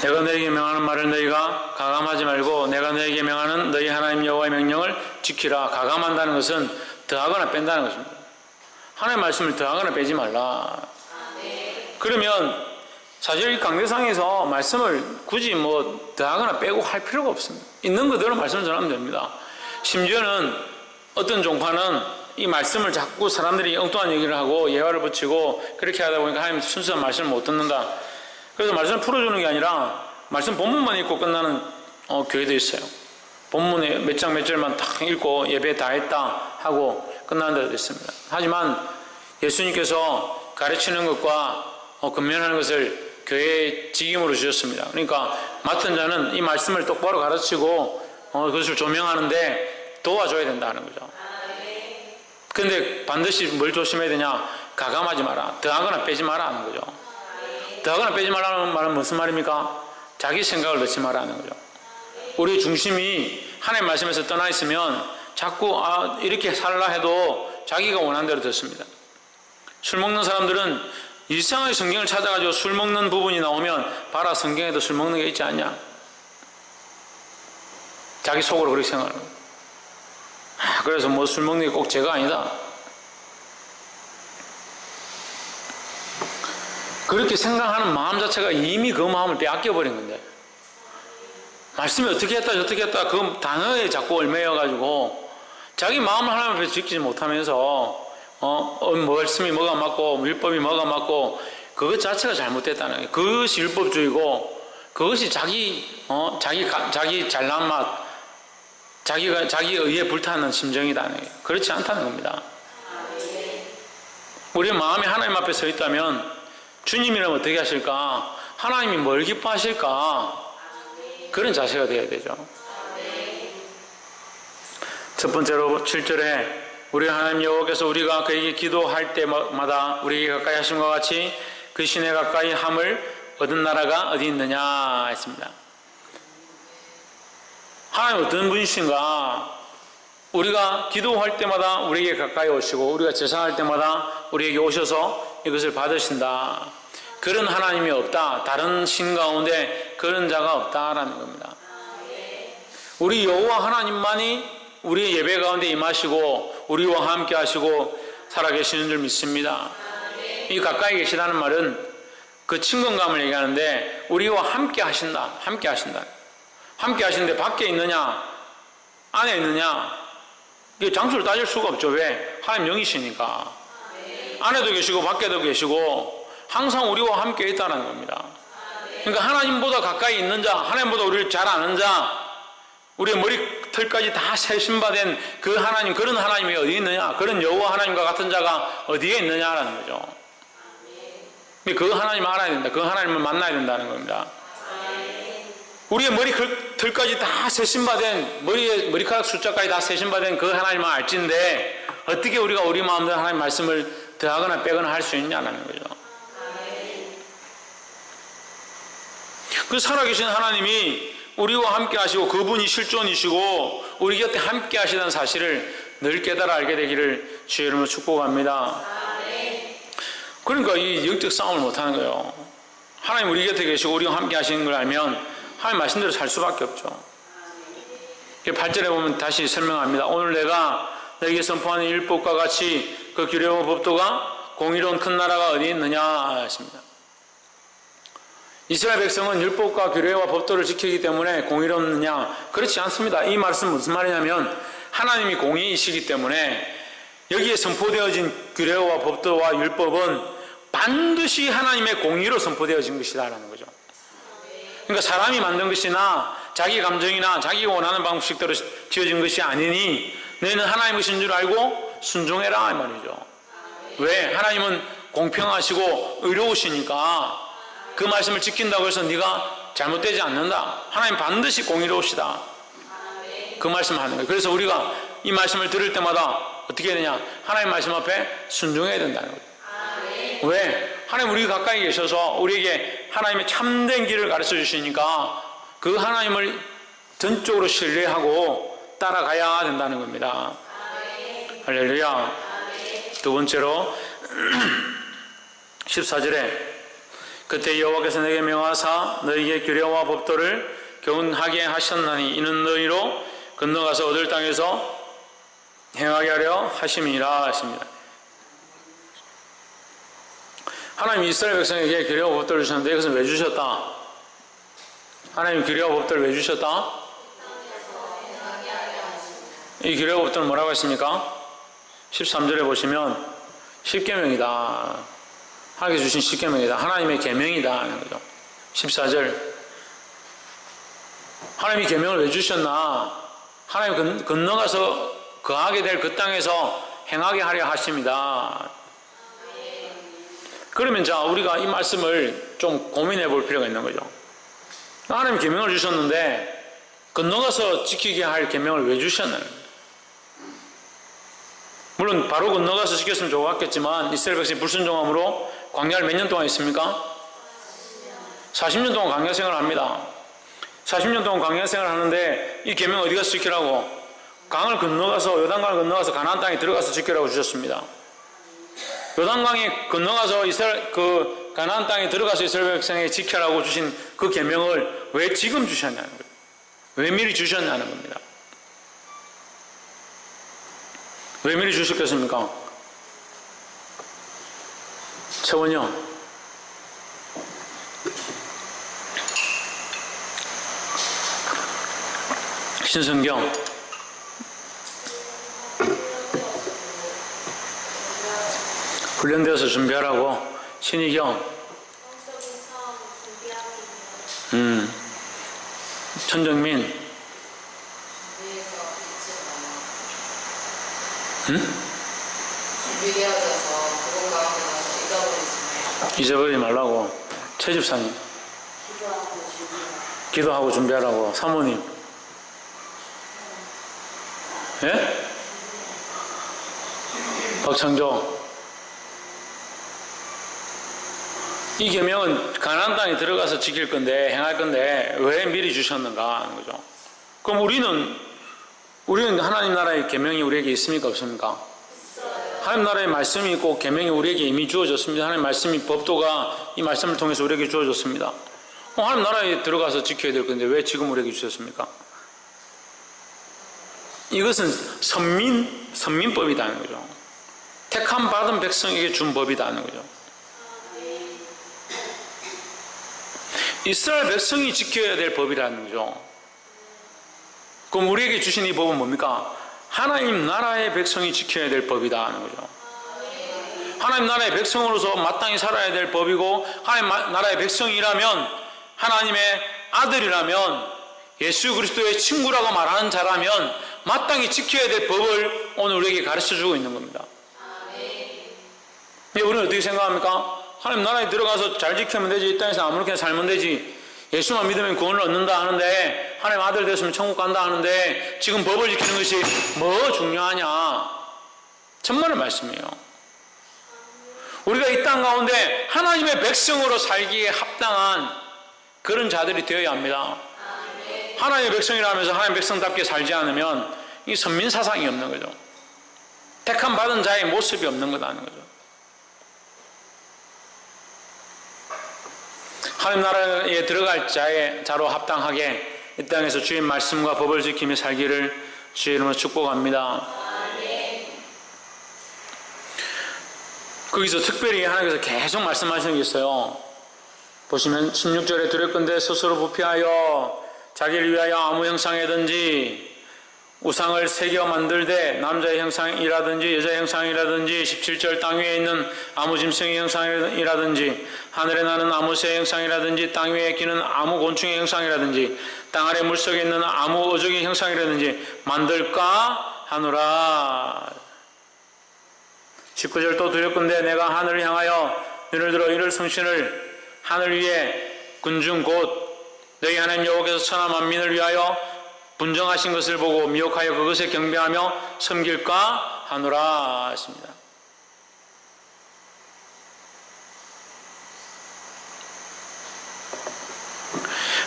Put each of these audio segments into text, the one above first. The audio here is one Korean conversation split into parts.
내가 너에게 명하는 말을 너희가 가감하지 말고 내가 너에게 명하는 너희 하나님 여호와의 명령을 지키라. 가감한다는 것은 더하거나 뺀다는 것입니다. 하나님의 말씀을 더하거나 빼지 말라. 그러면 사실 이 강대상에서 말씀을 굳이 뭐 더하거나 빼고 할 필요가 없습니다. 있는 그대로 말씀을 전하면 됩니다. 심지어는 어떤 종파는 이 말씀을 자꾸 사람들이 엉뚱한 얘기를 하고 예화를 붙이고 그렇게 하다 보니까 하나님 순수한 말씀을 못 듣는다. 그래서 말씀을 풀어주는 게 아니라 말씀 본문만 읽고 끝나는 교회도 있어요. 본문에 몇 장 몇 절만 딱 읽고 예배 다 했다 하고 끝나는 데도 있습니다. 하지만 예수님께서 가르치는 것과 근면하는 것을 교회의 직임으로 주셨습니다. 그러니까 맡은 자는 이 말씀을 똑바로 가르치고 그것을 조명하는데 도와줘야 된다는 거죠. 그런데 반드시 뭘 조심해야 되냐? 가감하지 마라. 더하거나 빼지 마라 하는 거죠. 더하거나 빼지 말라는 말은 무슨 말입니까? 자기 생각을 넣지 말라는 거죠. 우리 중심이 하나님의 말씀에서 떠나 있으면 자꾸 이렇게 살라 해도 자기가 원하는 대로 듣습니다. 술 먹는 사람들은 이상하게 성경을 찾아가지고 술 먹는 부분이 나오면 봐라, 성경에도 술 먹는 게 있지 않냐? 자기 속으로 그렇게 생각하는 거예요. 그래서 뭐 술 먹는 게 꼭 죄가 아니다. 그렇게 생각하는 마음 자체가 이미 그 마음을 빼앗겨버린 건데, 말씀이 어떻게 했다 저떻게 했다 그 단어에 자꾸 얽매여가지고 자기 마음을 하나님 앞에 지키지 못하면서 말씀이 뭐가 맞고 율법이 뭐가 맞고 그것 자체가 잘못됐다는 거예요. 그것이 율법주의고 그것이 자기 잘난 맛, 자기 의에 불타는 심정이다는 거예요. 그렇지 않다는 겁니다. 우리의 마음이 하나님 앞에 서 있다면 주님이라면 어떻게 하실까? 하나님이 뭘 기뻐하실까? 그런 자세가 되어야 되죠. 첫 번째로 7절에 우리 하나님 여호와께서 우리가 그에게 기도할 때마다 우리에게 가까이 하심과 같이 그 신에 가까이 함을 얻은 나라가 어디 있느냐 했습니다. 하나님 어떤 분이신가? 우리가 기도할 때마다 우리에게 가까이 오시고 우리가 제사할 때마다 우리에게 오셔서 이것을 받으신다. 그런 하나님이 없다. 다른 신 가운데 그런 자가 없다라는 겁니다. 우리 여호와 하나님만이 우리의 예배 가운데 임하시고 우리와 함께 하시고 살아계시는 줄 믿습니다. 이 가까이 계시다는 말은 그 친근감을 얘기하는데 우리와 함께 하신다. 함께 하신다. 함께 하시는데 밖에 있느냐 안에 있느냐 이게 장소를 따질 수가 없죠. 왜? 하나님 영이시니까. 안에도 계시고 밖에도 계시고 항상 우리와 함께 있다는 겁니다. 그러니까 하나님보다 가까이 있는 자, 하나님보다 우리를 잘 아는 자, 우리의 머리털까지 다 세신바된 그 하나님, 그런 하나님이 어디 있느냐? 그런 여호와 하나님과 같은 자가 어디에 있느냐라는 거죠. 그 하나님 알아야 된다. 그 하나님을 만나야 된다는 겁니다. 우리의 머리털까지 다 세신바된, 머리카락 숫자까지 다 세신바된 그 하나님만 알지인데 어떻게 우리가 우리 마음대로 하나님 말씀을 더하거나 빼거나 할 수 있냐는 거죠. 그 살아계신 하나님이 우리와 함께 하시고 그분이 실존이시고 우리 곁에 함께 하시다는 사실을 늘 깨달아 알게 되기를 주의 이름으로 축복합니다. 그러니까 이 영적 싸움을 못하는 거예요. 하나님 우리 곁에 계시고 우리와 함께 하시는 걸 알면 하나님 말씀대로 살 수밖에 없죠. 8절에 보면 다시 설명합니다. 오늘 내가 너에게 선포하는 율법과 같이 그 규례와 법도가 공의로운 큰 나라가 어디 있느냐 했습니다. 이스라엘 백성은 율법과 규례와 법도를 지키기 때문에 공의롭느냐? 그렇지 않습니다. 이 말씀은 무슨 말이냐면 하나님이 공의이시기 때문에 여기에 선포되어진 규례와 법도와 율법은 반드시 하나님의 공의로 선포되어진 것이다라는 거죠. 그러니까 사람이 만든 것이나 자기 감정이나 자기가 원하는 방식대로 지어진 것이 아니니 너희는 하나님 것인 줄 알고 순종해라 이 말이죠. 왜? 하나님은 공평하시고 의로우시니까 그 말씀을 지킨다고 해서 네가 잘못되지 않는다. 하나님 반드시 공의로우시다. 그 말씀을 하는 거예요. 그래서 우리가 이 말씀을 들을 때마다 어떻게 해야 되냐? 하나님 말씀 앞에 순종해야 된다는 거예요. 왜? 하나님 우리 가까이 계셔서 우리에게 하나님의 참된 길을 가르쳐 주시니까 그 하나님을 전적으로 신뢰하고 따라가야 된다는 겁니다. 할렐루야. 두 번째로 14절에 그때 여호와께서 내게 명하사 너희에게 규례와 법도를 교훈하게 하셨나니 이는 너희로 건너가서 얻을 땅에서 행하게 하려 하심이라 하십니다. 하나님이 이스라엘 백성에게 규례와 법도를 주셨는데 이것은 왜 주셨다? 하나님 규례와 법도를 왜 주셨다? 이 규례와 법도는 뭐라고 했습니까? 13절에 보시면 십계명이다. 하나님께 주신 십계명이다. 하나님의 계명이다 하는 거죠. 14절 하나님이 계명을 왜 주셨나? 하나님 건너가서 거하게 될 그 땅에서 행하게 하려 하십니다. 그러면 자 우리가 이 말씀을 좀 고민해 볼 필요가 있는 거죠. 하나님 계명을 주셨는데 건너가서 지키게 할 계명을 왜 주셨나요? 물론 바로 건너가서 지켰으면 좋았겠지만 이스라엘 백성이 불순종함으로 광야를 몇 년 동안 있습니까? 40년 동안 광야 생활을 합니다. 40년 동안 광야 생활을 하는데 이 계명 어디 가서 지키라고? 강을 건너가서 요단강을 건너가서 가나안 땅에 들어가서 지키라고 주셨습니다. 요단강에 건너가서 그 가나안 땅에 들어가서 이스라엘 백성에게 지켜라고 주신 그 계명을 왜 지금 주셨냐는 거예요. 왜 미리 주셨냐는 겁니다. 왜 미리 주셨겠습니까? 채원이요. 신성경. 훈련되어서 준비하라고. 신희경. 천정민. 준비되어져서 그런 가운데 가서 잊어버리지 말라고. 최 집사님. 기도하고 준비하라고. 사모님. 예? 박창조. 이 계명은 가나안 땅에 들어가서 지킬 건데 행할 건데 왜 미리 주셨는가 하는 거죠. 그럼 우리는 하나님 나라의 계명이 우리에게 있습니까 없습니까? 하나님 나라의 말씀이 있고 계명이 우리에게 이미 주어졌습니다. 하나님 말씀이 법도가 이 말씀을 통해서 우리에게 주어졌습니다. 하나님 나라에 들어가서 지켜야 될 건데 왜 지금 우리에게 주셨습니까? 이것은 선민법이라는 거죠. 택함 받은 백성에게 준 법이라는 거죠. 이스라엘 백성이 지켜야 될 법이라는 거죠. 그럼 우리에게 주신 이 법은 뭡니까? 하나님 나라의 백성이 지켜야 될 법이다 하는 거죠. 하나님 나라의 백성으로서 마땅히 살아야 될 법이고 하나님 나라의 백성이라면 하나님의 아들이라면 예수 그리스도의 친구라고 말하는 자라면 마땅히 지켜야 될 법을 오늘 우리에게 가르쳐주고 있는 겁니다. 우리는 어떻게 생각합니까? 하나님 나라에 들어가서 잘 지키면 되지, 이 땅에서 아무렇게나 살면 되지, 예수만 믿으면 구원을 얻는다 하는데 하나님 아들 되었으면 천국 간다 하는데 지금 법을 지키는 것이 뭐 중요하냐? 천만의 말씀이에요. 우리가 이 땅 가운데 하나님의 백성으로 살기에 합당한 그런 자들이 되어야 합니다. 하나님의 백성이라면서 하나님의 백성답게 살지 않으면 이 선민사상이 없는 거죠. 택함 받은 자의 모습이 없는 거다는 거죠. 하나님 나라에 들어갈 자로 합당하게 이 땅에서 주의 말씀과 법을 지키며 살기를 주의 이름으로 축복합니다. 거기서 특별히 하나님께서 계속 말씀하시는 게 있어요. 보시면 16절에 두렵건대 스스로 부패하여 자기를 위하여 아무 형상이든지 우상을 새겨 만들되 남자의 형상이라든지 여자의 형상이라든지 17절 땅 위에 있는 아무 짐승의 형상이라든지 하늘에 나는 아무 새의 형상이라든지 땅 위에 기는 아무 곤충의 형상이라든지 땅 아래 물속에 있는 아무 어종의 형상이라든지 만들까 하노라. 19절 또 두렵건대 내가 하늘을 향하여 눈을 들어 이를 성신을 하늘 위에 군중 곧 너희 하나님 여호와께서 천하 만민을 위하여 분정하신 것을 보고 미혹하여 그것에 경배하며 섬길까 하노라 하십니다.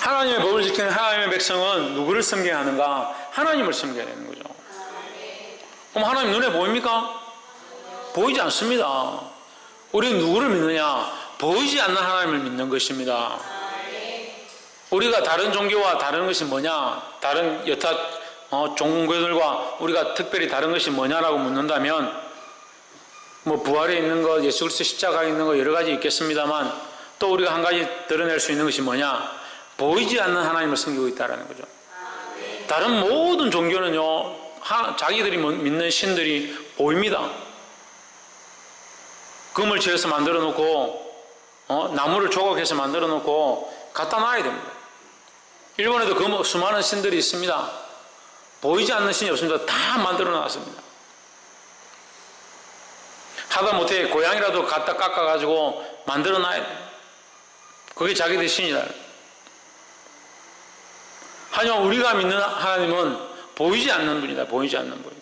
하나님의 법을 지키는 하나님의 백성은 누구를 섬겨야 하는가? 하나님을 섬겨야 되는 거죠. 그럼 하나님 눈에 보입니까? 보이지 않습니다. 우리는 누구를 믿느냐? 보이지 않는 하나님을 믿는 것입니다. 우리가 다른 종교와 다른 것이 뭐냐, 다른 여타 종교들과 우리가 특별히 다른 것이 뭐냐라고 묻는다면 뭐 부활에 있는 것, 예수 그리스도 십자가에 있는 것 여러 가지 있겠습니다만 또 우리가 한 가지 드러낼 수 있는 것이 뭐냐, 보이지 않는 하나님을 섬기고 있다는 거죠. 다른 모든 종교는요, 자기들이 믿는 신들이 보입니다. 금을 지어서 만들어 놓고 나무를 조각해서 만들어 놓고 갖다 놔야 됩니다. 일본에도 수많은 신들이 있습니다. 보이지 않는 신이 없습니다. 다 만들어 놨습니다. 하다못해 고양이라도 갖다 깎아가지고 만들어 놔야 돼요. 그게 자기들 신이다. 하지만 우리가 믿는 하나님은 보이지 않는 분이다. 보이지 않는 분.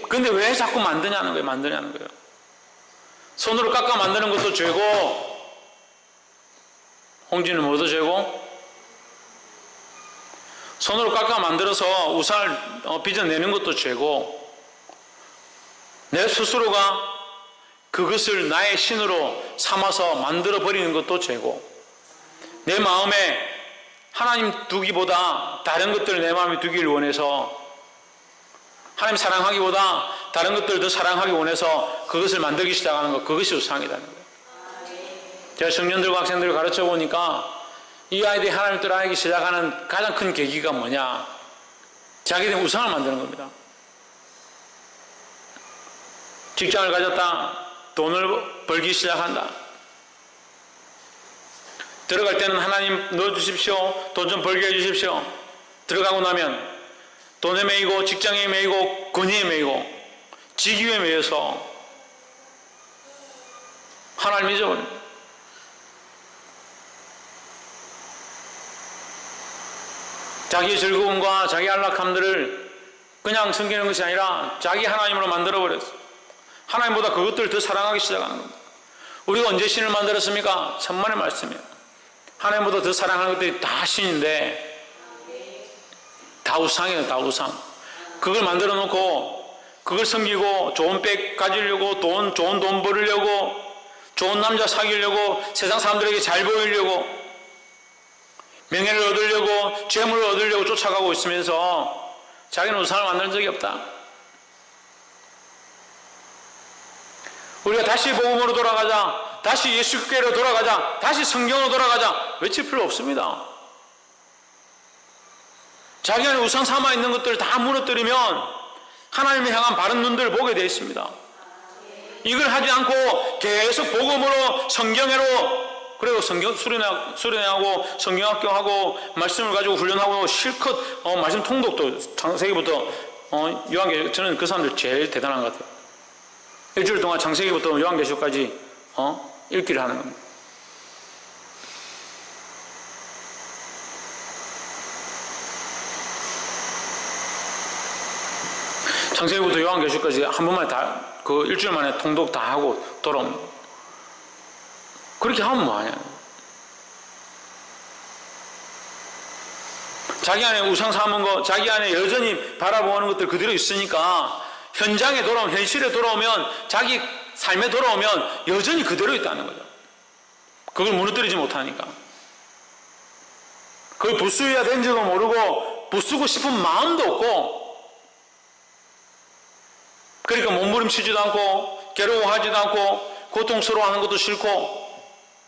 근데 왜 자꾸 만드냐는 거예요. 만드냐는 거예요. 손으로 깎아 만드는 것도 죄고, 홍지는 뭐도 죄고, 손으로 깎아 만들어서 우상을 빚어내는 것도 죄고, 내 스스로가 그것을 나의 신으로 삼아서 만들어 버리는 것도 죄고, 내 마음에 하나님 두기보다 다른 것들을 내 마음에 두기를 원해서, 하나님 사랑하기보다 다른 것들을 더 사랑하기 원해서 그것을 만들기 시작하는 것, 그것이 우상이라는 거예요. 제가 청년들과 학생들을 가르쳐 보니까 이 아이들이 하나님을 떠나기 시작하는 가장 큰 계기가 뭐냐, 자기들이 우상을 만드는 겁니다. 직장을 가졌다, 돈을 벌기 시작한다. 들어갈 때는 하나님 넣어주십시오, 돈 좀 벌게 해주십시오. 들어가고 나면 돈에 매이고, 직장에 매이고, 권위에 매이고, 직위에 매여서 하나님 잊어버립니다. 자기의 즐거움과 자기 안락함들을 그냥 섬기는 것이 아니라 자기 하나님으로 만들어버렸어요. 하나님보다 그것들을 더 사랑하기 시작하는 겁니다. 우리가 언제 신을 만들었습니까? 천만의 말씀이에요. 하나님보다 더 사랑하는 것들이 다 신인데 다 우상이에요. 다 우상. 그걸 만들어 놓고 그걸 섬기고 좋은 백 가지려고, 좋은 돈 벌으려고, 좋은 남자 사귀려고, 세상 사람들에게 잘 보이려고, 명예를 얻으려고, 재물을 얻으려고 쫓아가고 있으면서 자기는 우상을 만든 적이 없다. 우리가 다시 복음으로 돌아가자, 다시 예수께로 돌아가자, 다시 성경으로 돌아가자 외칠 필요 없습니다. 자기 안에 우상 삼아 있는 것들을 다 무너뜨리면 하나님을 향한 바른 눈들을 보게 되어 있습니다. 이걸 하지 않고 계속 복음으로, 성경으로, 그리고 성경 수련하고 성경학교하고 말씀을 가지고 훈련하고 실컷 말씀 통독도 창세기부터 요한계시록, 저는 그 사람들 제일 대단한 것 같아요. 일주일 동안 창세기부터 요한계시록까지 읽기를 하는 겁니다. 창세기부터 요한계시록까지 한 번만에 다, 그 일주일 만에 통독 다 하고 돌아옵니다. 그렇게 하면 뭐하냐. 자기 안에 우상 삼은 거, 자기 안에 여전히 바라보는 것들 그대로 있으니까 현장에 돌아오면, 현실에 돌아오면, 자기 삶에 돌아오면 여전히 그대로 있다는 거죠. 그걸 무너뜨리지 못하니까. 그걸 부수해야 된지도 모르고 부수고 싶은 마음도 없고, 그러니까 몸부림치지도 않고 괴로워하지도 않고 고통스러워하는 것도 싫고,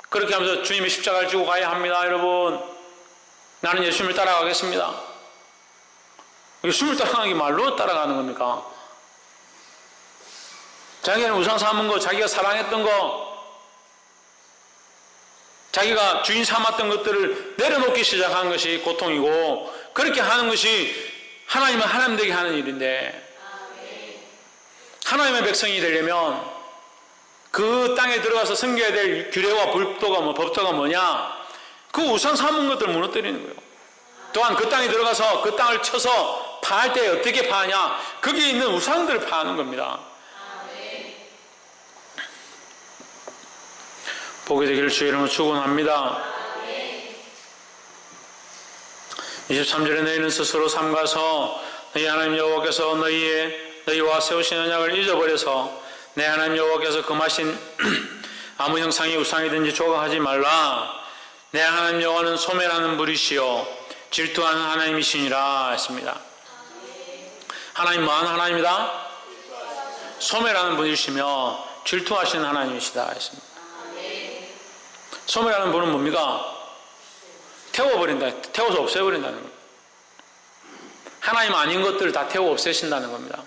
그렇게 하면서 주님의 십자가를 지고 가야 합니다. 여러분, 나는 예수님을 따라가겠습니다. 예수님을 따라가는 게 말로 따라가는 겁니까? 자기가 우상 삼은 거, 자기가 사랑했던 거, 자기가 주인 삼았던 것들을 내려놓기 시작하는 것이 고통이고, 그렇게 하는 것이 하나님은 하나님 되게 하는 일인데, 하나님의 백성이 되려면 그 땅에 들어가서 섬겨야 될 규례와 법도가 뭐냐? 그 우상 삼은 것들을 무너뜨리는 거예요. 또한 그 땅에 들어가서 그 땅을 쳐서 파할 때 어떻게 파냐? 거기에 있는 우상들을 파하는 겁니다. 보게 되기를 주의 이름으로 축원합니다. 23절에 너희는 스스로 삼가서 너희 하나님 여호와께서 너희와 세우신 언약을 잊어버려서 내 하나님 여호와께서 금하신 아무 형상의 우상이든지 조각하지 말라. 내 하나님 여호와는 소멸하는 분이시요 질투하는 하나님이시니라 했습니다. 하나님 뭐하는 하나님이다? 소멸하는 분이시며 질투하시는 하나님이시다 했습니다. 소멸하는 분은 뭡니까? 태워버린다. 태워서 없애버린다는 겁니다. 하나님 아닌 것들을 다 태워 없애신다는 겁니다.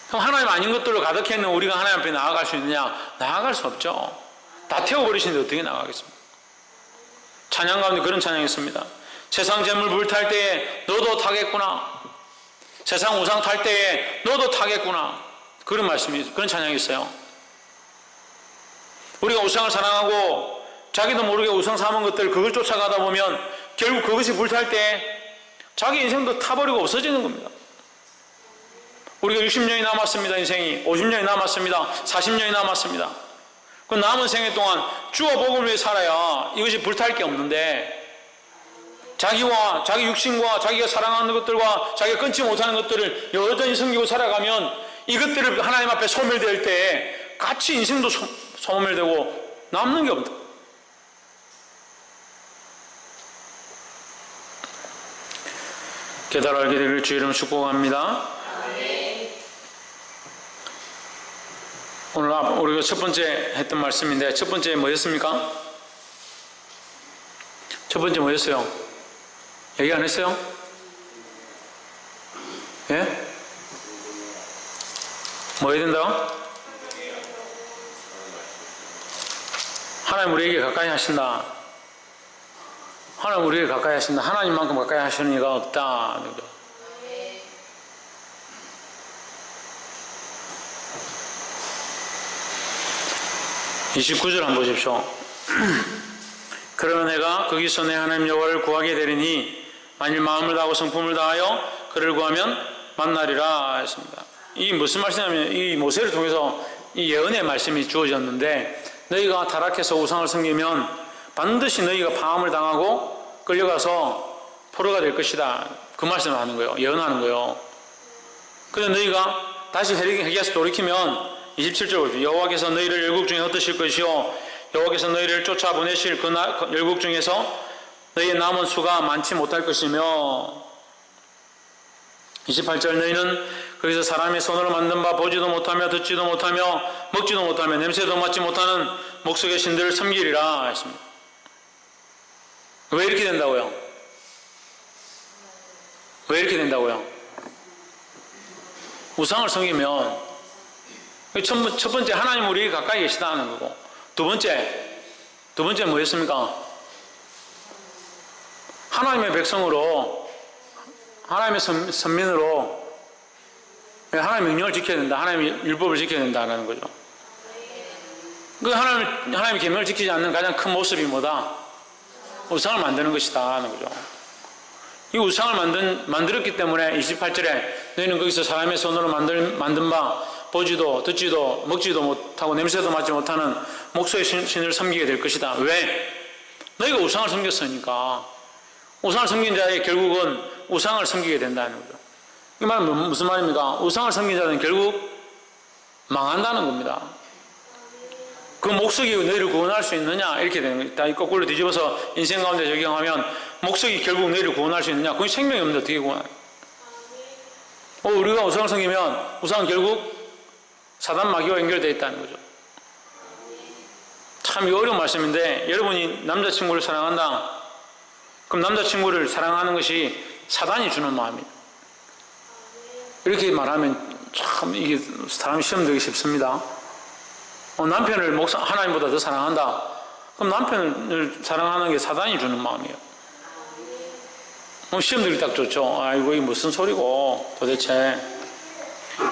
그럼 하나님 아닌 것들로 가득해 있는 우리가 하나님 앞에 나아갈 수 있느냐? 나아갈 수 없죠. 다 태워버리시는데 어떻게 나가겠습니까? 찬양 가운데 그런 찬양이 있습니다. 세상 재물 불탈 때에 너도 타겠구나. 세상 우상 탈 때에 너도 타겠구나. 그런 말씀이, 그런 찬양이 있어요. 우리가 우상을 사랑하고 자기도 모르게 우상 삼은 것들 그걸 쫓아가다 보면 결국 그것이 불탈 때 자기 인생도 타버리고 없어지는 겁니다. 우리가 60년이 남았습니다. 인생이 50년이 남았습니다. 40년이 남았습니다. 그 남은 생애 동안 주와 복음을 위해 살아야 이것이 불탈 게 없는데 자기와 자기 육신과 자기가 사랑하는 것들과 자기가 끊지 못하는 것들을 여전히 섬기고 살아가면 이것들을 하나님 앞에 소멸될 때 같이 인생도 소멸되고 남는 게 없다. 깨달아 알게 되기를 주 이름 축복합니다. 오늘 우리가 첫 번째 했던 말씀인데 첫 번째 뭐였습니까? 첫 번째 뭐였어요? 얘기 안 했어요? 예? 뭐 해야 된다고? 하나님 우리에게 가까이 하신다. 하나님 우리에게 가까이 하신다. 하나님만큼 가까이 하시는 이가 없다. 29절 한번 보십시오. 그러면 내가 거기서 내 하나님 여호와를 구하게 되리니 만일 마음을 다하고 성품을 다하여 그를 구하면 만나리라 했습니다. 이 무슨 말씀이냐면 이 모세를 통해서 이 예언의 말씀이 주어졌는데 너희가 타락해서 우상을 섬기면 반드시 너희가 파함을 당하고 끌려가서 포로가 될 것이다. 그 말씀을 하는 거예요. 예언하는 거예요. 그래서 너희가 다시 회개해서 돌이키면 27절 보십시오. 여호와께서 너희를 열국 중에 흩으실 것이요 여호와께서 너희를 쫓아보내실 그 열국 중에서 너희의 남은 수가 많지 못할 것이며 28절 너희는 거기서 사람의 손으로 만든 바 보지도 못하며 듣지도 못하며 먹지도 못하며 냄새도 맡지 못하는 목석의 신들을 섬기리라 했습니다. 왜 이렇게 된다고요? 왜 이렇게 된다고요? 우상을 섬기면 첫 번째 하나님 우리 가까이 계시다 하는 거고 두 번째 뭐였습니까? 하나님의 백성으로 하나님의 선민으로 하나님의 명령을 지켜야 된다. 하나님의 율법을 지켜야 된다는 거죠. 그 하나님의 계명을 지키지 않는 가장 큰 모습이 뭐다? 우상을 만드는 것이다 하는 거죠. 이 우상을 만들었기 때문에 28절에 너희는 거기서 사람의 손으로 만든 바 보지도 듣지도 먹지도 못하고 냄새도 맡지 못하는 목소의 신을 섬기게 될 것이다. 왜? 너희가 우상을 섬겼으니까. 우상을 섬긴 자의 결국은 우상을 섬기게 된다는 거죠. 이 말은 무슨 말입니까? 우상을 섬긴 자는 결국 망한다는 겁니다. 그 목석이 너희를 구원할 수 있느냐? 이렇게 되는 거예요. 거꾸로 뒤집어서 인생 가운데 적용하면 목석이 결국 너희를 구원할 수 있느냐? 그건 생명이 없는데 어떻게 구원하냐? 우리가 우상을 섬기면 우상은 결국 사단 마귀와 연결되어 있다는 거죠. 참 어려운 말씀인데 여러분이 남자친구를 사랑한다. 그럼 남자친구를 사랑하는 것이 사단이 주는 마음이에요. 이렇게 말하면 참 이게 사람이 시험 되기 쉽습니다. 남편을 하나님보다 더 사랑한다. 그럼 남편을 사랑하는 게 사단이 주는 마음이에요. 시험 들기 딱 좋죠. 아이고 이게 무슨 소리고 도대체.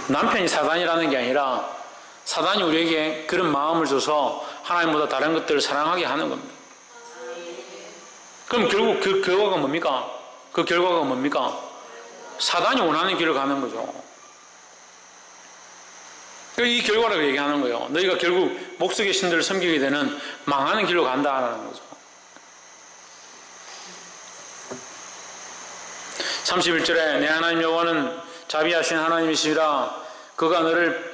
남편이 사단이라는 게 아니라 사단이 우리에게 그런 마음을 줘서 하나님보다 다른 것들을 사랑하게 하는 겁니다. 그럼 결국 그 결과가 뭡니까? 그 결과가 뭡니까? 사단이 원하는 길을 가는 거죠. 이 결과라고 얘기하는 거예요. 너희가 결국 목석의 신들을 섬기게 되는 망하는 길로 간다라는 거죠. 31절에 내 하나님 여호와는 자비하신 하나님이시라 그가 너를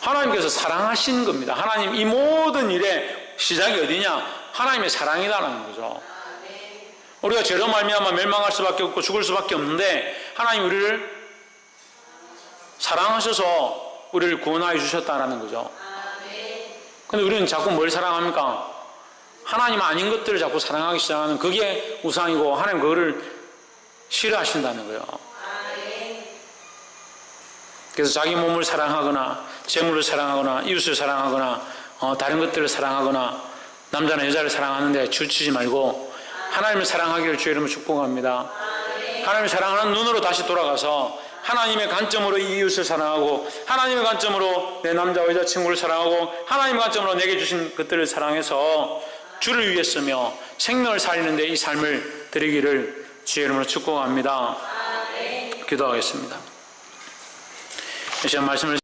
하나님께서 사랑하신 겁니다. 하나님 이 모든 일의 시작이 어디냐? 하나님의 사랑이라는 거죠. 우리가 죄로 말미암아 멸망할 수밖에 없고 죽을 수밖에 없는데 하나님 우리를 사랑하셔서 우리를 구원하여 주셨다는 거죠. 근데 우리는 자꾸 뭘 사랑합니까? 하나님 아닌 것들을 자꾸 사랑하기 시작하는 그게 우상이고 하나님 그거를 싫어하신다는 거예요. 그래서 자기 몸을 사랑하거나 재물을 사랑하거나 이웃을 사랑하거나 다른 것들을 사랑하거나 남자나 여자를 사랑하는데 치우치지 말고 하나님을 사랑하기를 주의 이름으로 축복합니다. 하나님을 사랑하는 눈으로 다시 돌아가서 하나님의 관점으로 이 이웃을 사랑하고 하나님의 관점으로 내 남자와 여자친구를 사랑하고 하나님의 관점으로 내게 주신 것들을 사랑해서 주를 위해 쓰며 생명을 살리는 데 이 삶을 드리기를 주의 이름으로 축복합니다. 기도하겠습니다. 이 시간 말씀을